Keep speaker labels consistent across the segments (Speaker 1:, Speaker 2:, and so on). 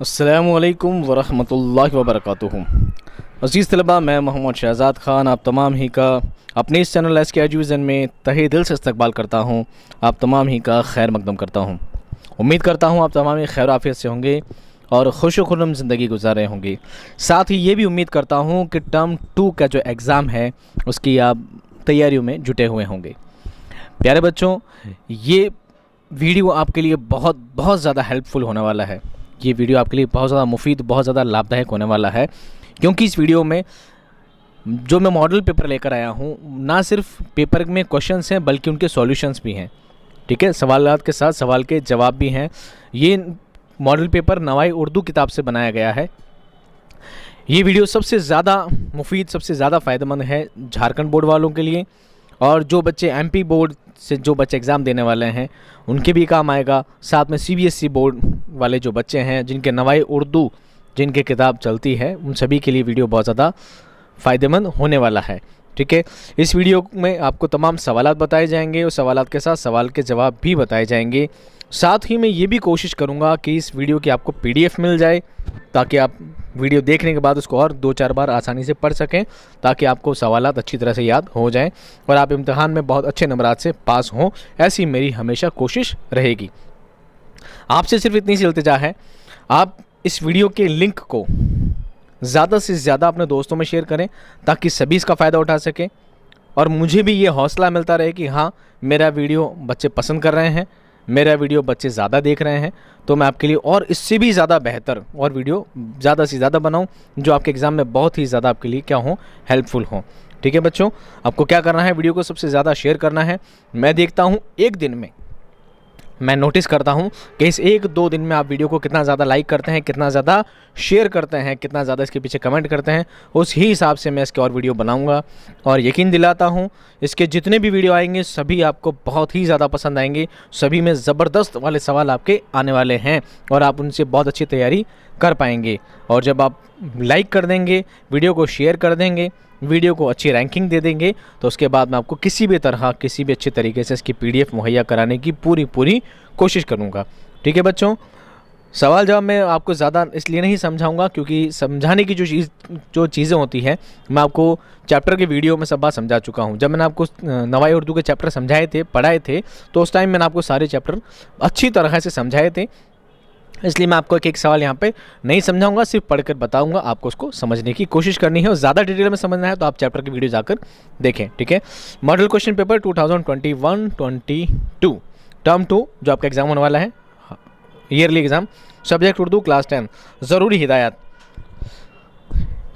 Speaker 1: अस्सलामुअलैकुम वरहमतुल्लाहि वबरकातुहू। अज़ीज़ तलबा, मैं मोहम्मद शहज़ाद ख़ान आप तमाम ही का अपने इस चैनल एस के एजुकेशन में तहे दिल से इस्तकबाल करता हूँ। आप तमाम ही का खैर मकदम करता हूँ। उम्मीद करता हूँ आप तमाम ही खैर आफियत से होंगे और खुश खुर्रम ज़िंदगी गुजार रहे होंगे। साथ ही ये भी उम्मीद करता हूँ कि टर्म 2 का जो एग्ज़ाम है उसकी आप तैयारियों में जुटे हुए होंगे। प्यारे बच्चों, ये वीडियो आपके लिए बहुत बहुत ज़्यादा हेल्पफुल होने वाला है। ये वीडियो आपके लिए बहुत ज़्यादा मुफीद, बहुत ज़्यादा लाभदायक होने वाला है, क्योंकि इस वीडियो में जो मैं मॉडल पेपर लेकर आया हूँ, ना सिर्फ पेपर में क्वेश्चंस हैं बल्कि उनके सॉल्यूशंस भी हैं। ठीक है, सवालात के साथ सवाल के जवाब भी हैं। ये मॉडल पेपर नवाई उर्दू किताब से बनाया गया है। ये वीडियो सबसे ज़्यादा मुफीद, सबसे ज़्यादा फ़ायदेमंद है झारखंड बोर्ड वालों के लिए, और जो बच्चे एमपी बोर्ड से जो बच्चे एग्ज़ाम देने वाले हैं उनके भी काम आएगा। साथ में सीबीएसई बोर्ड वाले जो बच्चे हैं जिनके नवाई उर्दू जिनके किताब चलती है, उन सभी के लिए वीडियो बहुत ज़्यादा फ़ायदेमंद होने वाला है। ठीक है, इस वीडियो में आपको तमाम सवालात बताए जाएंगे और सवालात के साथ सवाल के जवाब भी बताए जाएंगे। साथ ही मैं ये भी कोशिश करूँगा कि इस वीडियो की आपको PDF मिल जाए, ताकि आप वीडियो देखने के बाद उसको और 2-4 बार आसानी से पढ़ सकें, ताकि आपको सवालात अच्छी तरह से याद हो जाएं और आप इम्तिहान में बहुत अच्छे नंबरात से पास हों। ऐसी मेरी हमेशा कोशिश रहेगी। आपसे सिर्फ इतनी सी इल्तिजा है, आप इस वीडियो के लिंक को ज़्यादा से ज़्यादा अपने दोस्तों में शेयर करें ताकि सभी इसका फ़ायदा उठा सकें और मुझे भी ये हौसला मिलता रहे कि हाँ, मेरा वीडियो बच्चे पसंद कर रहे हैं, मेरा वीडियो बच्चे ज़्यादा देख रहे हैं, तो मैं आपके लिए और इससे भी ज़्यादा बेहतर और वीडियो ज़्यादा से ज़्यादा बनाऊं जो आपके एग्ज़ाम में बहुत ही ज़्यादा आपके लिए क्या हो, हेल्पफुल हो। ठीक है बच्चों, आपको क्या करना है, वीडियो को सबसे ज़्यादा शेयर करना है। मैं देखता हूँ एक दिन में, मैं नोटिस करता हूँ कि इस 1-2 दिन में आप वीडियो को कितना ज़्यादा लाइक करते हैं, कितना ज़्यादा शेयर करते हैं, कितना ज़्यादा इसके पीछे कमेंट करते हैं, उस ही हिसाब से मैं इसके और वीडियो बनाऊँगा। और यकीन दिलाता हूँ इसके जितने भी वीडियो आएंगे सभी आपको बहुत ही ज़्यादा पसंद आएंगे। सभी में ज़बरदस्त वाले सवाल आपके आने वाले हैं और आप उनसे बहुत अच्छी तैयारी कर पाएंगे। और जब आप लाइक कर देंगे, वीडियो को शेयर कर देंगे, वीडियो को अच्छी रैंकिंग दे देंगे, तो उसके बाद मैं आपको किसी भी तरह, किसी भी अच्छे तरीके से इसकी PDF मुहैया कराने की पूरी कोशिश करूंगा। ठीक है बच्चों, सवाल जवाब मैं आपको ज़्यादा इसलिए नहीं समझाऊंगा क्योंकि समझाने की जो चीज़ें होती हैं मैं आपको चैप्टर के वीडियो में सब बात समझा चुका हूं। जब मैंने आपको नवाई उर्दू के चैप्टर समझाए थे, पढ़ाए थे, तो उस टाइम मैंने आपको सारे चैप्टर अच्छी तरह से समझाए थे। इसलिए मैं आपको एक एक सवाल यहाँ पे नहीं समझाऊंगा, सिर्फ पढ़कर बताऊंगा। आपको उसको समझने की कोशिश करनी है और ज़्यादा डिटेल में समझना है तो आप चैप्टर की वीडियो जाकर देखें। ठीक है, मॉडल क्वेश्चन पेपर 2021-22 टर्म 2 जो आपका एग्जाम होने वाला है, yearly exam, subject Urdu, class 10, ज़रूरी हिदायत।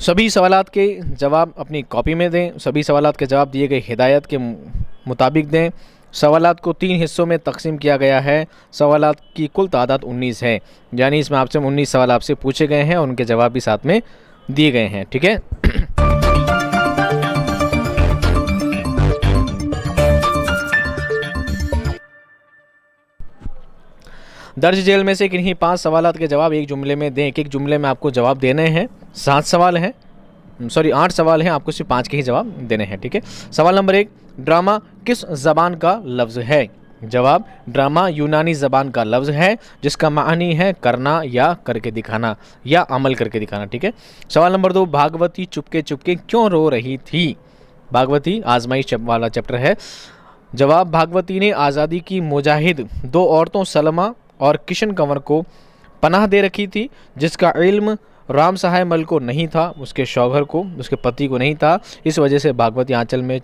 Speaker 1: सभी सवालात के जवाब अपनी कॉपी में दें, सभी सवालात के जवाब दिए गए हिदायत के मुताबिक दें। सवालात को 3 हिस्सों में तकसीम किया गया है। सवालात की कुल तादाद 19 है, यानी इसमें आपसे 19 सवाल आपसे पूछे गए हैं और उनके जवाब भी साथ में दिए गए हैं। ठीक है, दर्ज जेल में से किन्हीं 5 सवालात के जवाब एक जुमले में दें। एक जुमले में आपको जवाब देने हैं। 8 सवाल हैं, आपको सिर्फ 5 के ही जवाब देने हैं। ठीक है, सवाल नंबर 1, ड्रामा किस ज़बान का लफ्ज़ है? जवाब, ड्रामा यूनानी ज़बान का लफ्ज़ है जिसका मानी है करना या करके दिखाना या अमल करके दिखाना। ठीक है, सवाल नंबर 2, भागवती चुपके चुपके क्यों रो रही थी? भागवती आजमाइश वाला चैप्टर है। जवाब, भागवती ने आज़ादी की मुजाहिद 2 औरतों सलमा और किशन कंवर को पनाह दे रखी थी, जिसका इल्म राम सहाय मल को नहीं था, उसके शौहर को, उसके पति को नहीं था। इस वजह से भागवती आंचल में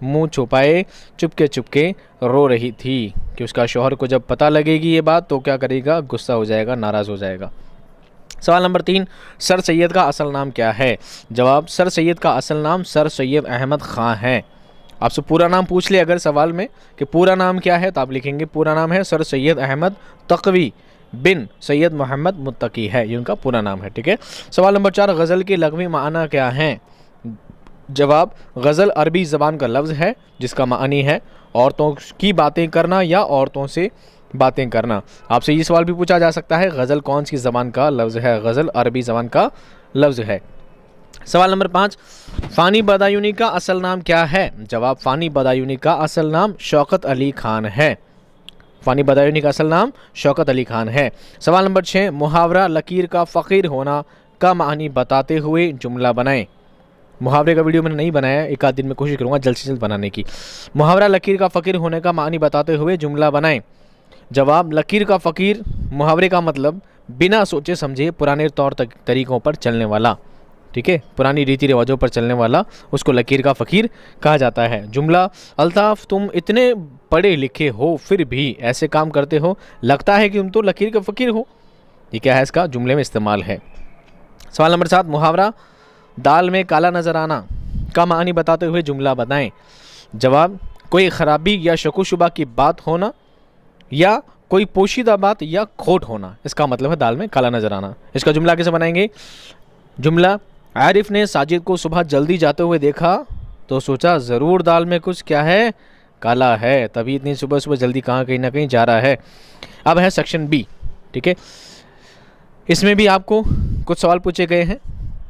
Speaker 1: मुंह छुपाए चुपके चुपके रो रही थी कि उसका शौहर को जब पता लगेगी ये बात तो क्या करेगा, गुस्सा हो जाएगा, नाराज़ हो जाएगा। सवाल नंबर 3, सर सैयद का असल नाम क्या है? जवाब, सर सैयद का असल नाम सर सैयद अहमद ख़ां है। आपसे पूरा नाम पूछ ले अगर सवाल में कि पूरा नाम क्या है, तो आप लिखेंगे पूरा नाम है सर सैयद अहमद तक़वी बिन सैयद मोहम्मद मुत्तकी है, ये उनका पूरा नाम है। ठीक है, सवाल नंबर 4, गज़ल के लग़वी माना क्या है? जवाब, गज़ल अरबी ज़बान का लफ्ज़ है जिसका मानी है औरतों की बातें करना या औरतों से बातें करना। आपसे ये सवाल भी पूछा जा सकता है, गज़ल कौन सी ज़बान का लफ्ज़ है? गज़ल अरबी ज़बान का लफ्ज़ है। सवाल नंबर 5, फ़ानी बदायूनी का असल नाम क्या है? जवाब, फ़ानी बदायूनी का असल नाम शौकत अली खान है। फ़ानी बदायूनी का असल नाम शौकत अली खान है। सवाल नंबर 6, मुहावरा लकीर का फ़कीर होना का मानी बताते हुए जुमला बनाएं। मुहावरे का वीडियो मैंने नहीं बनाया, एक आध दिन में कोशिश करूँगा जल्द से जल्द बनाने की। मुहावरा लकीर का फ़कीर होने का मानी बताते हुए जुमला बनाएं। जवाब, लकीर का फ़कीर मुहावरे का मतलब बिना सोचे समझे पुराने तौर तरीक़ों पर चलने वाला, ठीक है, पुरानी रीति रिवाजों पर चलने वाला, उसको लकीर का फ़कीर कहा जाता है। जुमला, अल्ताफ़ तुम इतने पढ़े लिखे हो फिर भी ऐसे काम करते हो, लगता है कि तुम तो लकीर का फ़कीर हो। ये क्या है, इसका जुमले में इस्तेमाल है। सवाल नंबर 7, मुहावरा दाल में काला नज़र आना का मानी बताते हुए जुमला बनाएं। जवाब, कोई ख़राबी या शकुशुबा की बात होना या कोई पोशीदा बात या खोट होना, इसका मतलब है दाल में काला नज़र आना। इसका जुमला कैसे बनाएंगे? जुमला, आरिफ ने साजिद को सुबह जल्दी जाते हुए देखा तो सोचा ज़रूर दाल में कुछ क्या है, काला है, तभी इतनी सुबह सुबह जल्दी कहाँ कहीं ना कहीं जा रहा है। अब है सेक्शन बी, ठीक है, इसमें भी आपको कुछ सवाल पूछे गए हैं।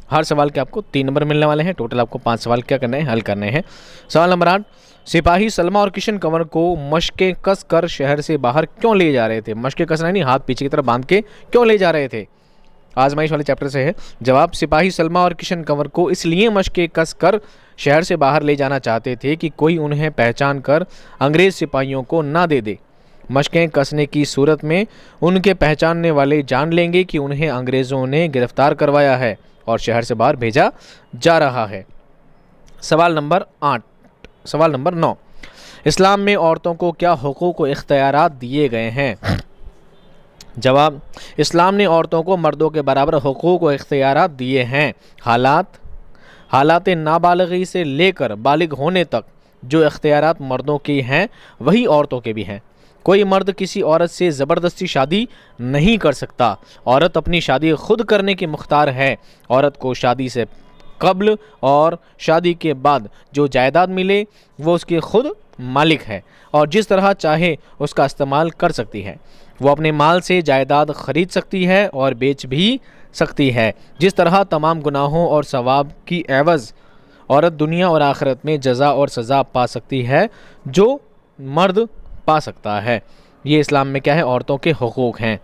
Speaker 1: हर सवाल के आपको 3 नंबर मिलने वाले हैं। टोटल आपको 5 सवाल क्या करने हैं, हल करने हैं। सवाल नंबर 8, सिपाही सलमा और किशन कंवर को मशकें कस कर शहर से बाहर क्यों ले जा रहे थे? मशकें कसना नहीं, हाथ पीछे की तरफ बांध के क्यों ले जा रहे थे? आजमाइश वाले चैप्टर से है। जवाब, सिपाही सलमा और किशन कंवर को इसलिए मशकें कस कर शहर से बाहर ले जाना चाहते थे कि कोई उन्हें पहचान कर अंग्रेज़ सिपाहियों को ना दे दे। मशकें कसने की सूरत में उनके पहचानने वाले जान लेंगे कि उन्हें अंग्रेज़ों ने गिरफ्तार करवाया है और शहर से बाहर भेजा जा रहा है। सवाल नंबर 9, इस्लाम में औरतों को क्या हुकूक व इख्तियारात दिए गए हैं? जवाब, इस्लाम ने औरतों को मर्दों के बराबर हुकूक व इख्तियारात दिए हैं। हालात नाबालिगी से लेकर बालिग होने तक जो इख्तियारात मर्दों की हैं वही औरतों के भी हैं। कोई मर्द किसी औरत से ज़बरदस्ती शादी नहीं कर सकता। औरत अपनी शादी खुद करने की मुख्तार है। औरत को शादी से कब्ल और शादी के बाद जो जायदाद मिले वो उसके खुद मालिक है और जिस तरह चाहे उसका इस्तेमाल कर सकती है। वो अपने माल से जायदाद ख़रीद सकती है और बेच भी सकती है। जिस तरह तमाम गुनाहों और सवाब की एवज़ औरत दुनिया और आखिरत में जज़ा और सज़ा पा सकती है जो मर्द पा सकता है। ये इस्लाम में क्या है, औरतों के हुकूक हैं।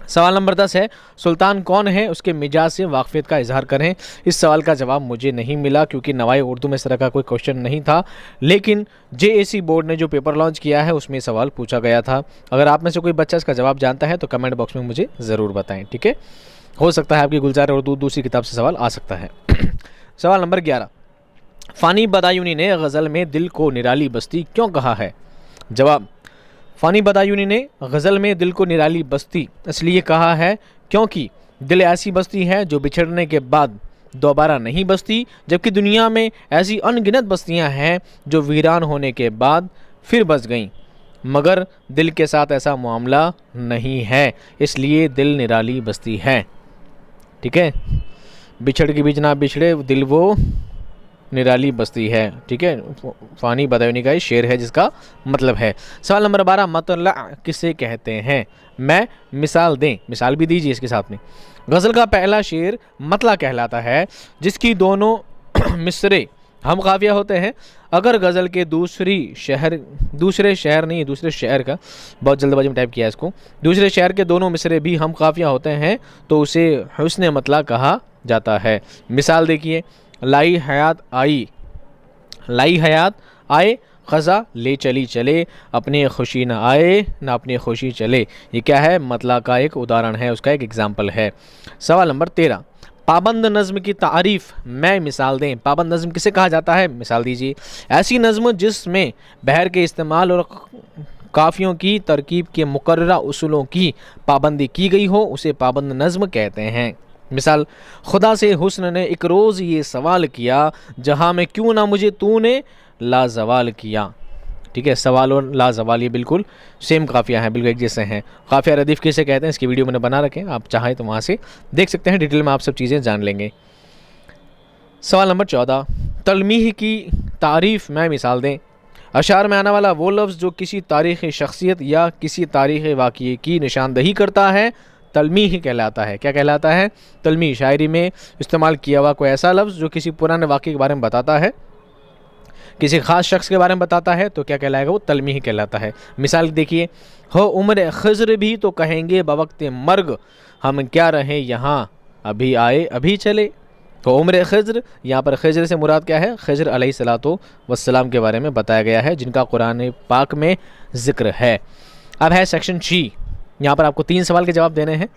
Speaker 1: सवाल नंबर 10 है, सुल्तान कौन है, उसके मिजाज से वाक़फ़ियत का इजहार करें। इस सवाल का जवाब मुझे नहीं मिला क्योंकि नवाई उर्दू में इस तरह का कोई क्वेश्चन नहीं था, लेकिन JAC बोर्ड ने जो पेपर लॉन्च किया है उसमें सवाल पूछा गया था। अगर आप में से कोई बच्चा इसका जवाब जानता है तो कमेंट बॉक्स में मुझे ज़रूर बताएँ, ठीक है। हो सकता है आपकी गुलजार उर्दू दूसरी किताब से सवाल आ सकता है। सवाल नंबर 11, फ़ानी बदायूनी ने गज़ल में दिल को निराली बस्ती क्यों कहा है? जवाब, फ़ानी बदायूनी ने गज़ल में दिल को निराली बस्ती इसलिए कहा है क्योंकि दिल ऐसी बस्ती है जो बिछड़ने के बाद दोबारा नहीं बसती, जबकि दुनिया में ऐसी अनगिनत बस्तियां हैं जो वीरान होने के बाद फिर बस गईं, मगर दिल के साथ ऐसा मामला नहीं है, इसलिए दिल निराली बस्ती है, ठीक है। बिछड़ के बीच ना बिछड़े दिल वो निराली बस्ती है, ठीक है। फ़ानी बदायूनी का ये शेर है जिसका मतलब है। सवाल नंबर 12, मतला किसे कहते हैं? मैं मिसाल दें, मिसाल भी दीजिए इसके साथ में। गज़ल का पहला शेर मतला कहलाता है जिसकी दोनों मिसरे हम काफ़िया होते हैं। अगर गज़ल के दूसरे शहर का, बहुत जल्दबाजी में टाइप किया इसको, दूसरे शहर के दोनों मिसरे भी हम काफ़िया होते हैं तो उसे हुस्न मतला कहा जाता है। मिसाल देखिए, लाई हयात आए ख़ज़ा ले चली चले, अपनी खुशी ना आए ना अपनी खुशी चले। ये क्या है? मतला का एक उदाहरण है, उसका एक एग्जाम्पल है। सवाल नंबर 13, पाबंद नज़्म की तारीफ़ मैं मिसाल दें। पाबंद नज़्म किसे कहा जाता है? मिसाल दीजिए। ऐसी नज़्म जिसमें बहर के इस्तेमाल और काफ़ियों की तरकीब के मुकर्ररा उसूलों की पाबंदी की गई हो उसे पाबंद नज़्म कहते हैं। मिसाल, खुदा से हुस्न ने एक रोज़ ये सवाल किया, जहाँ में क्यों ना मुझे तूने लाजवाल किया। ठीक है, सवाल और लाजवाल ये बिल्कुल सेम काफ़िया हैं, बिल्कुल एक जैसे हैं। काफ़िया रदीफ़ किसे कहते हैं इसकी वीडियो मैंने बना रखे हैं, आप चाहें तो वहाँ से देख सकते हैं, डिटेल में आप सब चीज़ें जान लेंगे। सवाल नंबर 14, तलमीह की तारीफ़ में मिसाल दें। अशार में आने वाला वो लफ्ज़ जो किसी तारीख़ी शख्सियत या किसी तारीख़ी वाक़ये की निशानदही करता है तलमीह कहलाता है। क्या कहलाता है? तलमीह। शायरी में इस्तेमाल किया हुआ कोई ऐसा लफ्ज़ जो किसी पुराने वाक़ये के बारे में बताता है किसी ख़ास शख्स के बारे में बताता है तो क्या कहलाएगा, वो तलमीही कहलाता है। मिसाल देखिए, हो उम्र खज़्र भी तो कहेंगे बवक्त मर्ग, हम क्या रहे यहाँ अभी आए अभी चले। तो उम्र खज़्र, यहाँ पर खज़्र से मुराद क्या है, खज़्र अलैहिस्सलातु वस्सलाम के बारे में बताया गया है, जिनका कुरान पाक में ज़िक्र है। अब है सेक्शन सी। यहाँ पर आपको 3 सवाल के जवाब देने हैं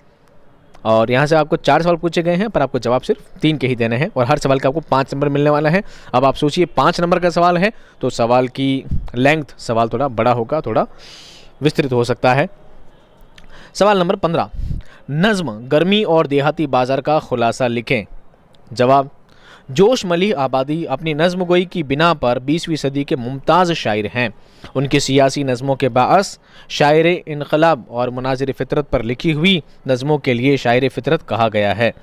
Speaker 1: और यहाँ से आपको 4 सवाल पूछे गए हैं, पर आपको जवाब सिर्फ 3 के ही देने हैं और हर सवाल का आपको 5 नंबर मिलने वाला है। अब आप सोचिए 5 नंबर का सवाल है तो सवाल की लेंथ, सवाल थोड़ा बड़ा होगा, थोड़ा विस्तृत हो सकता है। सवाल नंबर 15, नज़्म गर्मी और देहाती बाज़ार का खुलासा लिखें। जवाब, जोश मलिह आबादी अपनी नज़्म गोई की बिना पर 20वीं सदी के मुमताज़ शायर हैं। उनकी सियासी नज़मों के बाअस शायर इनकलाब और मुनाज़िर फ़ितरत पर लिखी हुई नज़मों के लिए शायर फ़ितरत कहा गया है।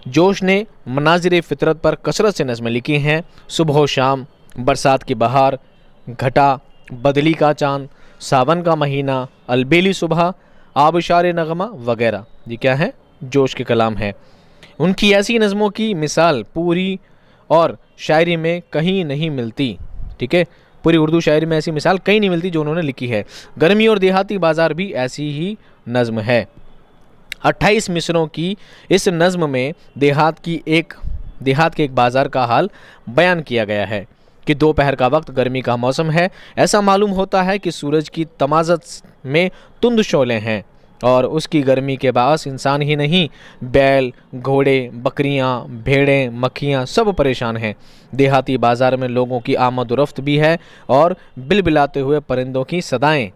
Speaker 1: जोश ने मुनाज़िर फ़ितरत पर कसरत से नज़में लिखी हैं। सुबह व शाम, बरसात की बहार, घटा, बदली का चाँद, सावन का महीना, अलबेली सुबह, आबशार नगमा वगैरह, ये क्या है, जोश के कलाम है। उनकी ऐसी नज़मों की मिसाल पूरी और शायरी में कहीं नहीं मिलती। ठीक है, पूरी उर्दू शायरी में ऐसी मिसाल कहीं नहीं मिलती जो उन्होंने लिखी है। गर्मी और देहाती बाज़ार भी ऐसी ही नज़्म है। 28 मिसरों की इस नज़्म में देहात के एक बाज़ार का हाल बयान किया गया है कि दोपहर का वक्त गर्मी का मौसम है। ऐसा मालूम होता है कि सूरज की तमाज़त में तुंद शोले हैं और उसकी गर्मी के बाअस इंसान ही नहीं, बैल, घोड़े, बकरियां, भेड़ें, मक्खियां सब परेशान हैं। देहाती बाज़ार में लोगों की आमद रफ्त भी है और बिलबिलाते हुए परिंदों की सदाएं।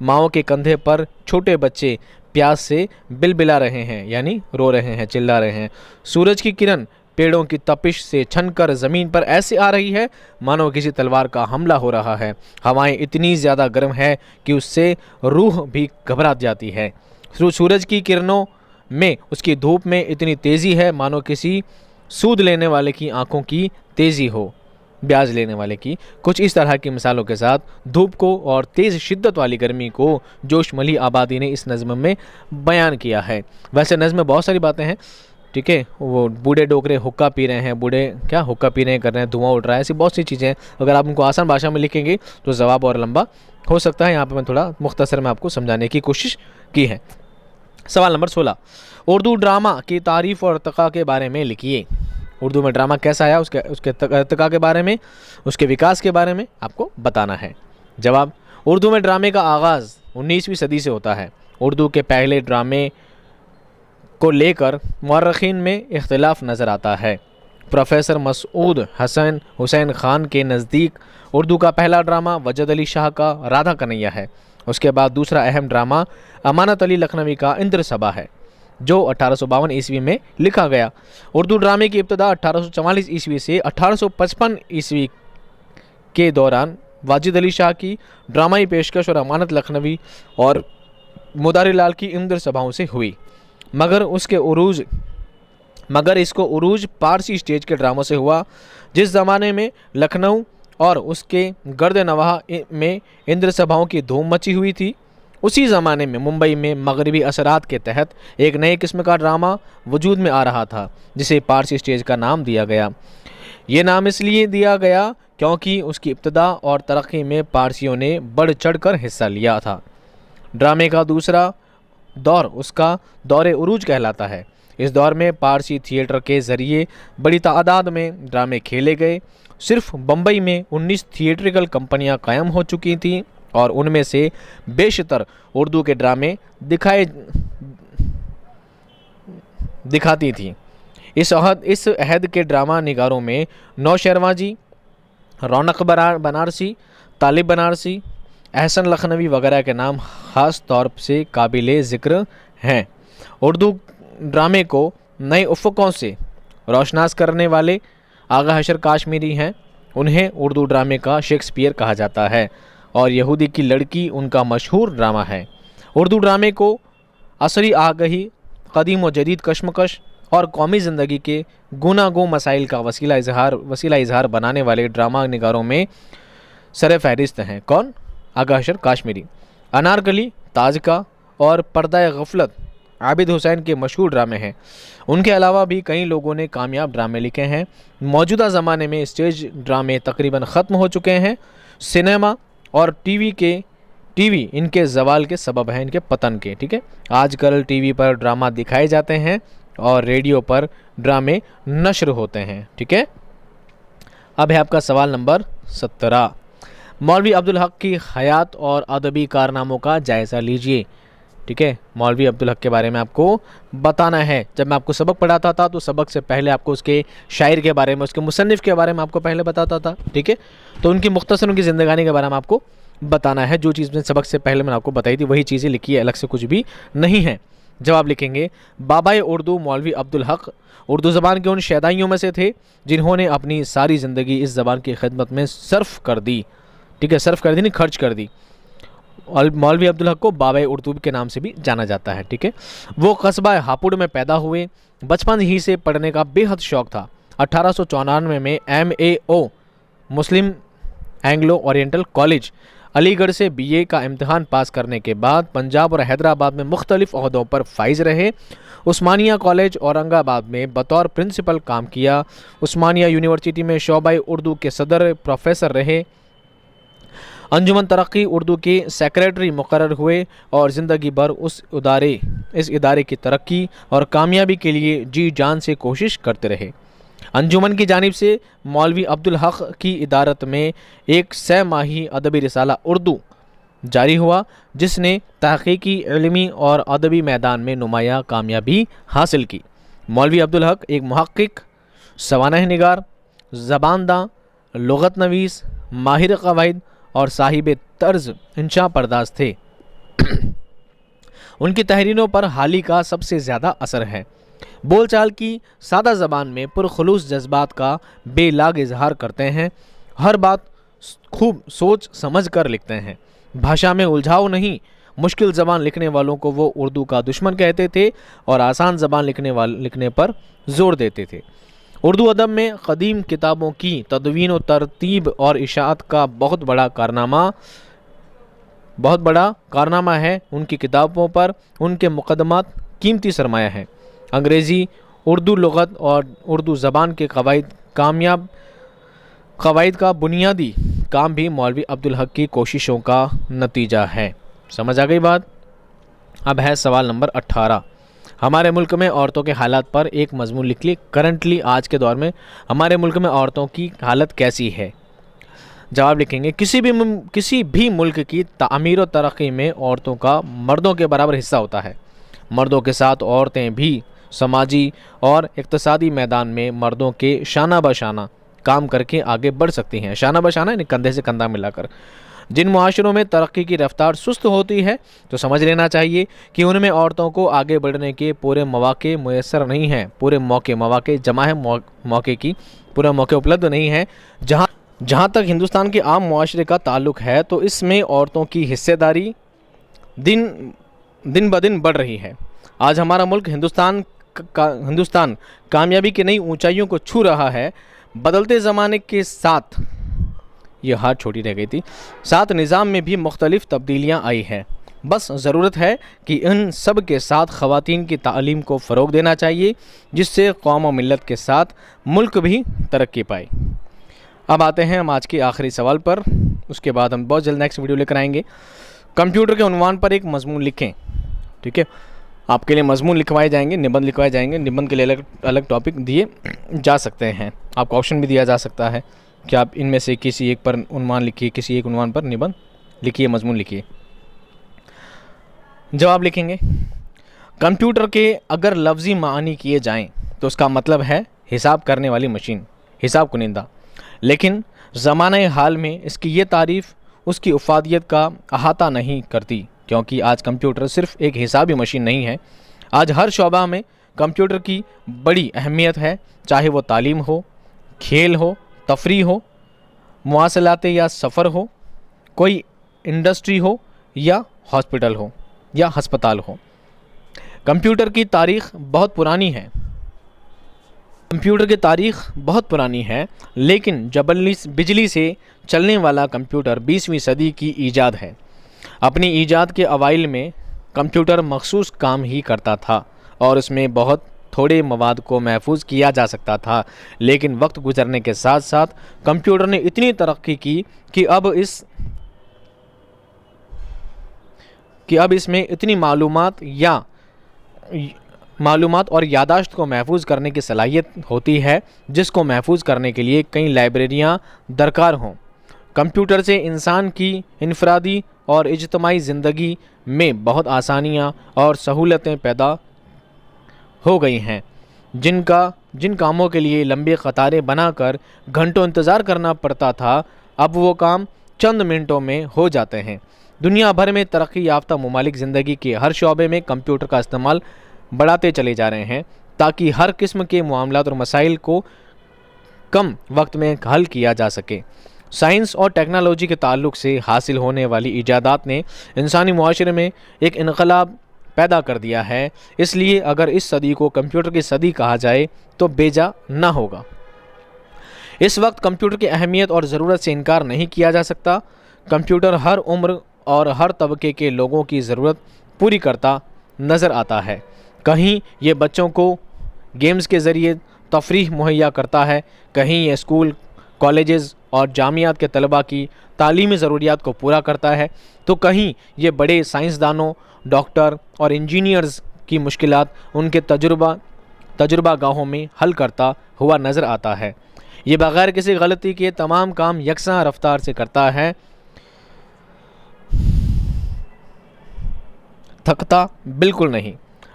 Speaker 1: माओं के कंधे पर छोटे बच्चे प्यास से बिलबिला रहे हैं, यानी रो रहे हैं, चिल्ला रहे हैं। सूरज की किरण पेड़ों की तपिश से छनकर ज़मीन पर ऐसे आ रही है मानो किसी तलवार का हमला हो रहा है। हवाएं इतनी ज़्यादा गर्म है कि उससे रूह भी घबरा जाती है। सूरज की किरणों में उसकी धूप में इतनी तेज़ी है मानो किसी सूद लेने वाले की आंखों की तेज़ी हो, ब्याज लेने वाले की। कुछ इस तरह की मिसालों के साथ धूप को और तेज़ शिद्दत वाली गर्मी को जोश मलिह आबादी ने इस नज़्म में बयान किया है। वैसे नज़्म में बहुत सारी बातें हैं, ठीक है, वो बूढ़े डोकरे हुक्का पी रहे हैं, बूढ़े क्या हुक्का पी रहे हैं, कर रहे हैं, धुआं उठ रहा है, ऐसी बहुत सी चीज़ें हैं। अगर आप उनको आसान भाषा में लिखेंगे तो जवाब और लंबा हो सकता है। यहाँ पर मैं थोड़ा मुख्तसर में आपको समझाने की कोशिश की है। सवाल नंबर 16, उर्दू ड्रामा की तारीफ़ और अर्तक़ा के बारे में लिखिए। उर्दू में ड्रामा कैसा आया, उसके अर्तक़ा के बारे में, उसके विकास के बारे में आपको बताना है। जवाब, उर्दू में ड्रामे का आगाज़ 19वीं सदी से होता है। उर्दू के पहले ड्रामे को लेकर मुअर्रिख़ीन में इख्तिलाफ़ नज़र आता है। प्रोफेसर मसूद हसन हुसैन ख़ान के नज़दीक उर्दू का पहला ड्रामा वजद अली शाह का राधा कन्हैया है। उसके बाद दूसरा अहम ड्रामा अमानत अली लखनवी का इंद्र सबा है, जो 1852 ईस्वी में लिखा गया। उर्दू ड्रामे की इब्तिदा 1844 ईस्वी से 1855 ईस्वी के दौरान वाजिद अली शाह की ड्रामाई पेशकश और अमानत लखनवी और मुदारी लाल की इंद्र सभाओं से हुई, मगर इसको उरूज पारसी स्टेज के ड्रामों से हुआ। जिस ज़माने में लखनऊ और उसके गर्द नवाह में इंद्र सभाओं की धूम मची हुई थी, उसी ज़माने में मुंबई में मगरबी असरात के तहत एक नए किस्म का ड्रामा वजूद में आ रहा था, जिसे पारसी स्टेज का नाम दिया गया। ये नाम इसलिए दिया गया क्योंकि उसकी इब्तिदा और तरक्की में पारसियों ने बढ़ चढ़ कर हिस्सा लिया था। ड्रामे का दूसरा दौर उसका दौरे उरूज कहलाता है। इस दौर में पारसी थिएटर के ज़रिए बड़ी तादाद में ड्रामे खेले गए। सिर्फ बम्बई में 19 थिएट्रिकल कंपनियां कायम हो चुकी थीं और उनमें से बेशतर उर्दू के ड्रामे दिखाती थीं। इस अहद के ड्रामा निगारों में नौशेरवाजी, रौनक बनारसी, तालिब बनारसी, एहसन लखनवी वगैरह के नाम ख़ास तौर से काबिले ज़िक्र हैं। उर्दू ड्रामे को नए उफ़क़ों से रोशनास करने वाले आगा हशर काश्मीरी हैं। उन्हें उर्दू ड्रामे का शेक्सपियर कहा जाता है और यहूदी की लड़की उनका मशहूर ड्रामा है। उर्दू ड्रामे को असरी आगही, कदीम व जदीद कशमकश और कौमी ज़िंदगी के गुनागो मसाइल का वसीला इजहार बनाने वाले ड्रामा निगारों में सर फहरिस्त हैं। कौन? आगा हशर काश्मीरी। अनारकली, ताज़का और पर्दा गफलत आबिद हुसैन के मशहूर ड्रामे हैं। उनके अलावा भी कई लोगों ने कामयाब ड्रामे लिखे हैं। मौजूदा ज़माने में स्टेज ड्रामे तकरीबन ख़त्म हो चुके हैं। सिनेमा और टीवी इनके ज़वाल के सबब हैं, इनके पतन के। ठीक है, आजकल टीवी पर ड्रामा दिखाए जाते हैं और रेडियो पर ड्रामे नश्र होते हैं। ठीक है, अब है आपका सवाल नंबर 17। मौलवी अब्दुल हक की हयात और अदबी कारनामों का जायज़ा लीजिए। ठीक है, मौलवी अब्दुल हक के बारे में आपको बताना है। जब मैं आपको सबक पढ़ाता था तो सबक से पहले आपको उसके शायर के बारे में, उसके मुसन्निफ़ के बारे में आपको पहले बताता था। ठीक है, तो उनकी मुख्तसर उनकी ज़िंदगानी के बारे में आपको बताना है। जो चीज़ मैं सबक से पहले मैंने आपको बताई थी वही चीज़ें लिखी है, अलग से कुछ भी नहीं है। जवाब लिखेंगे, बाबाए उर्दू मौलवी अब्दुल हक उर्दू ज़बान के उन शहदाइयों में से थे जिन्होंने अपनी सारी ज़िंदगी इस ज़बान की खिदमत में सर्फ कर दी। ठीक है, सर्फ कर दी नहीं, खर्च कर दी। और मौलवी अब्दुल हक को बाबाए उर्दू के नाम से भी जाना जाता है। ठीक है, वो कस्बा हापुड़ में पैदा हुए। बचपन ही से पढ़ने का बेहद शौक़ था। 1894 में MAO मुस्लिम एंग्लो ओरिएंटल कॉलेज अलीगढ़ से BA का इम्तिहान पास करने के बाद पंजाब और हैदराबाद में मुख्तलिफ ओहदों पर फाइज रहे। उस्मानिया कॉलेज औरंगाबाद में बतौर प्रिंसिपल काम किया। उस्मानिया यूनिवर्सिटी में शोबाए उर्दू के सदर प्रोफेसर रहे। अंजुमन तरक्की उर्दू के सेक्रेटरी मुकर्रर हुए और ज़िंदगी भर इस इदारे की तरक्की और कामयाबी के लिए जी जान से कोशिश करते रहे। अंजुमन की जानिब से मौलवी अब्दुल हक की इदारत में एक 6 माही अदबी रिसाला उर्दू जारी हुआ, जिसने तहक़ीक़ी, इल्मी और अदबी मैदान में नुमाया कामयाबी हासिल की। मौलवी अब्दुल हक एक मुहक्किक, सवानह निगार, ज़बानदां, लुग़त नवीस, माहिर क़वाइद और साहिब तर्ज इंशा पर्दाज थे। उनकी तहरीरों पर हाली का सबसे ज़्यादा असर है। बोलचाल की सादा ज़बान में पुरखुलूस जज्बात का बेलाग इजहार करते हैं। हर बात खूब सोच समझ कर लिखते हैं। भाषा में उलझाव नहीं। मुश्किल ज़बान लिखने वालों को वो उर्दू का दुश्मन कहते थे और आसान ज़बान लिखने पर ज़ोर देते थे। उर्दू अदब में क़दीम किताबों की तदवीन व तरतीब और इशाअत का बहुत बड़ा कारनामा है। उनकी किताबों पर उनके मुक़दमात कीमती सरमाया है। अंग्रेज़ी, उर्दू लुग़त और उर्दू ज़बान के क़वाइद का बुनियादी काम भी मौलवी अब्दुल हक की कोशिशों का नतीजा है। समझ आ गई बात। अब है सवाल नंबर 18। हमारे मुल्क में औरतों के हालात पर एक मज़मून लिख ली। करंटली आज के दौर में हमारे मुल्क में औरतों की हालत कैसी है। जवाब लिखेंगे, किसी भी मुल्क की तामीर और तरक्की में औरतों का मर्दों के बराबर हिस्सा होता है। मर्दों के साथ औरतें भी समाजी और इक़्तिसादी मैदान में मर्दों के शाना बशाना काम करके आगे बढ़ सकती हैं। शाना बशाना यानी कंधे से कंधा मिलाकर। जिन मुआशरों में तरक्की की रफ्तार सुस्त होती है तो समझ लेना चाहिए कि उनमें औरतों को आगे बढ़ने के पूरे मौके मुयस्सर नहीं हैं। पूरे मौके जमा है मौके की, पूरा मौके उपलब्ध नहीं है। जहाँ तक हिंदुस्तान के आम मुआशरे का ताल्लुक़ है तो इसमें औरतों की हिस्सेदारी दिन ब दिन बढ़ रही है। आज हमारा मुल्क हिंदुस्तान कामयाबी की नई ऊंचाइयों को छू रहा है। बदलते ज़माने के साथ, ये हाथ छोटी रह गई थी, साथ निज़ाम में भी मुख्तलिफ तब्दीलियाँ आई हैं। बस ज़रूरत है कि इन सब के साथ ख़वातीन की तालीम को फ़रोग़ देना चाहिए, जिससे कौम और मिल्लत के साथ मुल्क भी तरक्की पाए। अब आते हैं हम आज के आखिरी सवाल पर। उसके बाद हम बहुत जल्द नेक्स्ट वीडियो लेकर आएंगे। कंप्यूटर के उन्वान पर एक मज़मून लिखें। ठीक है, आपके लिए मज़मून लिखवाए जाएंगे, निबंध लिखवाए जाएंगे। निबंध के लिए अलग टॉपिक दिए जा सकते हैं। आपको ऑप्शन भी दिया जा सकता है कि आप इनमें से किसी एक पर उन्वान लिखिए, किसी एक उन्वान पर निबंध लिखिए, मज़मून लिखिए। जवाब लिखेंगे, कंप्यूटर के अगर लफ्ज़ी मानी किए जाएं तो उसका मतलब है हिसाब करने वाली मशीन, हिसाब कुनिंदा। लेकिन ज़माने हाल में इसकी ये तारीफ़ उसकी अफादियत का अहाता नहीं करती, क्योंकि आज कंप्यूटर सिर्फ़ एक हिसाबी मशीन नहीं है। आज हर शोबा में कंप्यूटर की बड़ी अहमियत है, चाहे वो तालीम हो, खेल हो, तफरी हो, मुआसलात या सफ़र हो, कोई इंडस्ट्री हो या हॉस्पिटल हो या हस्पताल हो। कंप्यूटर की तारीख़ बहुत पुरानी है। लेकिन बिजली से चलने वाला कंप्यूटर 20वीं सदी की ईजाद है। अपनी ईजाद के अवाइल में कंप्यूटर मखसूस काम ही करता था और उसमें बहुत थोड़े मवाद को महफूज किया जा सकता था, लेकिन वक्त गुजरने के साथ साथ कंप्यूटर ने इतनी तरक्की की कि अब इसमें इतनी मालूमात और यादाश्त को महफूज करने की सलाहियत होती है जिसको महफूज करने के लिए कई लाइब्रेरियाँ दरकार हों। कंप्यूटर से इंसान की इनफरादी और इज्तिमाई ज़िंदगी में बहुत आसानियाँ और सहूलतें पैदा हो गई हैं। जिन कामों के लिए लंबी कतारें बनाकर घंटों इंतज़ार करना पड़ता था, अब वो काम चंद मिनटों में हो जाते हैं। दुनिया भर में तरक्की याफ्ता ममालिक ज़िंदगी के हर शोबे में कंप्यूटर का इस्तेमाल बढ़ाते चले जा रहे हैं ताकि हर किस्म के मामलात और मसाइल को कम वक्त में हल किया जा सके। साइंस और टेक्नोलॉजी के ताल्लुक़ से हासिल होने वाली इजादात ने इंसानी मुआशरे में एक इनकलाब पैदा कर दिया है। इसलिए अगर इस सदी को कंप्यूटर की सदी कहा जाए तो बेजा ना होगा। इस वक्त कंप्यूटर की अहमियत और ज़रूरत से इनकार नहीं किया जा सकता। कंप्यूटर हर उम्र और हर तबके के लोगों की ज़रूरत पूरी करता नज़र आता है। कहीं ये बच्चों को गेम्स के ज़रिए तफरीह मुहैया करता है, कहीं ये स्कूल, कॉलेजेस और जामियात के तलबा की तालीमी ज़रूरियात को पूरा करता है, तो कहीं ये बड़े साइंसदानों, डॉक्टर और इंजीनियर्स की मुश्किलात उनके तजुर्बा गाहों में हल करता हुआ नज़र आता है। ये बग़ैर किसी गलती के तमाम काम यकसा रफ्तार से करता है, थकता बिल्कुल नहीं,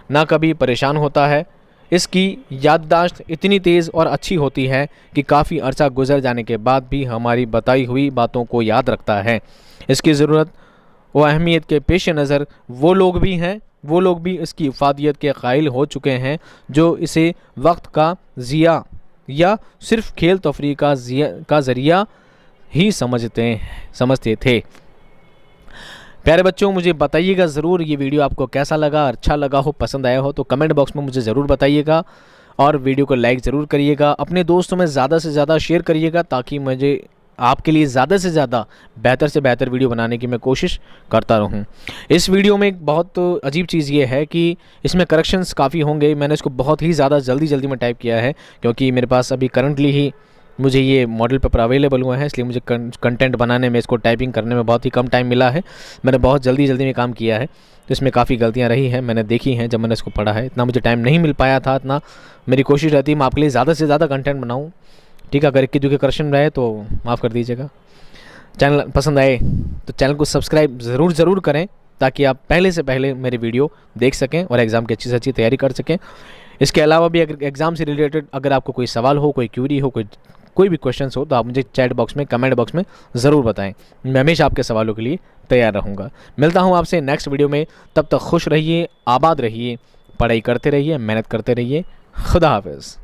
Speaker 1: ना कभी परेशान होता है। इसकी याददाश्त इतनी तेज़ और अच्छी होती है कि काफ़ी अरसा गुजर जाने के बाद भी हमारी बताई हुई बातों को याद रखता है। इसकी ज़रूरत व अहमियत के पेश नज़र वो लोग भी इसकी इफ़ादियत के कायल हो चुके हैं जो इसे वक्त का ज़िया या सिर्फ खेल तफरीह का ज़रिया ही समझते थे। प्यारे बच्चों, मुझे बताइएगा ज़रूर ये वीडियो आपको कैसा लगा, अच्छा लगा हो, पसंद आया हो तो कमेंट बॉक्स में मुझे ज़रूर बताइएगा और वीडियो को लाइक ज़रूर करिएगा। अपने दोस्तों में ज़्यादा से ज़्यादा शेयर करिएगा ताकि मुझे आपके लिए ज़्यादा से ज़्यादा बेहतर से बेहतर वीडियो बनाने की मैं कोशिश करता रहूं। इस वीडियो में एक बहुत अजीब चीज़ ये है कि इसमें करेक्शंस काफ़ी होंगे। मैंने इसको बहुत ही ज़्यादा जल्दी में टाइप किया है क्योंकि मेरे पास अभी करंटली ही मुझे ये मॉडल पेपर अवेलेबल हुआ है, इसलिए मुझे कंटेंट बनाने में, इसको टाइपिंग करने में बहुत ही कम टाइम मिला है। मैंने बहुत जल्दी में काम किया है तो इसमें काफ़ी गलतियां रही हैं, मैंने देखी हैं जब मैंने इसको पढ़ा है। इतना मुझे टाइम नहीं मिल पाया था, इतना मेरी कोशिश रहती है मैं आपके लिए ज़्यादा से ज़्यादा कंटेंट बनाऊँ। ठीक है, अगर इक्की दुक्के करेक्शन रहे तो माफ़ कर दीजिएगा। चैनल पसंद आए तो चैनल को सब्सक्राइब ज़रूर करें ताकि आप पहले से पहले मेरे वीडियो देख सकें और एग्ज़ाम की अच्छी से अच्छी तैयारी कर सकें। इसके अलावा भी अगर एग्ज़ाम से रिलेटेड अगर आपको कोई सवाल हो, कोई क्यूरी हो, कोई भी क्वेश्चंस हो तो आप मुझे चैट बॉक्स में, कमेंट बॉक्स में ज़रूर बताएं। मैं हमेशा आपके सवालों के लिए तैयार रहूँगा। मिलता हूँ आपसे नेक्स्ट वीडियो में, तब तक खुश रहिए, आबाद रहिए, पढ़ाई करते रहिए, मेहनत करते रहिए। खुदा हाफिज़।